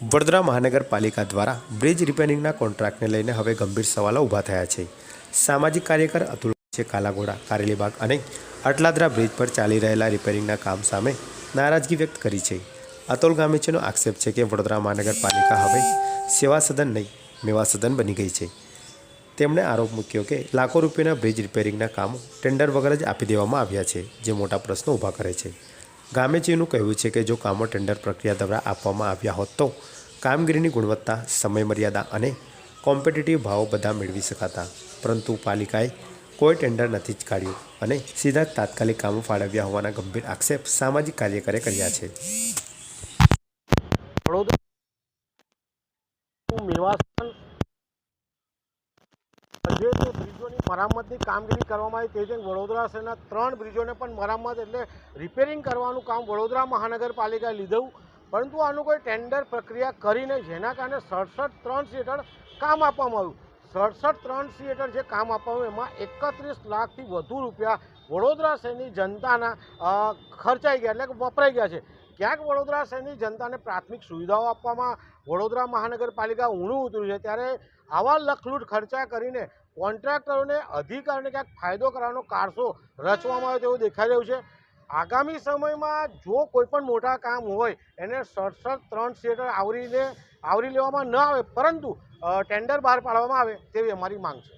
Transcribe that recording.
વડોદરા મહાનગરપાલિકા દ્વારા બ્રિજ રિપેરિંગના કોન્ટ્રાક્ટને લઈને હવે ગંભીર સવાલો ઊભા થયા છે। સામાજિક કાર્યકર અતુલ કાલાઘોડા કારેલીબાગ અને અટલાદરા બ્રિજ પર ચાલી રહેલા રિપેરિંગના કામ સામે નારાજગી વ્યક્ત કરી છે। અતુલ ગામીચીનો આક્ષેપ છે કે વડોદરા મહાનગરપાલિકા હવે સેવા સદન નહીં મેવા સદન બની ગઈ છે। તેમણે આરોપ મૂક્યો કે લાખો રૂપિયાના બ્રિજ રિપેરિંગના કામો ટેન્ડર વગર જ આપી દેવામાં આવ્યા છે, જે મોટા પ્રશ્નો ઊભા કરે છે। ગામેચીનું કહેવું છે કે જો કામો ટેન્ડર પ્રક્રિયા દ્વારા આપવામાં આવ્યા હોત તો કામગીરીની ગુણવત્તા, સમયમર્યાદા અને કોમ્પિટિટિવ ભાવો બધા મેળવી શકાતા, પરંતુ પાલિકાએ કોઈ ટેન્ડર નથી જ કાઢ્યું અને સીધા જ તાત્કાલિક કામો ફાળવ્યા હોવાના ગંભીર આક્ષેપ સામાજિક કાર્યકરે કર્યા છે। જે બ્રિજોની મરામતની કામગીરી કરવામાં આવી તે છે વડોદરા શહેરના 3 બ્રિજોને પણ મરામત એટલે રિપેરિંગ કરવાનું કામ વડોદરા મહાનગરપાલિકાએ લીધું, પરંતુ આનું કોઈ ટેન્ડર પ્રક્રિયા કરીને જેના કારણે 67(3) હેઠળ કામ આપવામાં આવ્યું। 67(3) હેઠળ જે કામ આપવામાં એમાં 31 લાખથી વધુ રૂપિયા વડોદરા શહેરની જનતાના ખર્ચાઈ ગયા એટલે કે વપરાઈ ગયા છે। ક્યાંક વડોદરા શહેરની જનતાને પ્રાથમિક સુવિધાઓ આપવામાં વડોદરા મહાનગરપાલિકા ઊણું ઉતર્યું છે, ત્યારે આવા લખલૂટ ખર્ચા કરીને કોન્ટ્રાક્ટરોને અધિકારીને ક્યાંક ફાયદો કરવાનો કારસો રચવામાં આવ્યો તેવું દેખાઈ રહ્યું છે। આગામી સમયમાં જો કોઈ પણ મોટા કામ હોય એને 67(3) હેઠળ આવરી લેવામાં ન આવે, પરંતુ ટેન્ડર બહાર પાડવામાં આવે તેવી અમારી માંગ છે।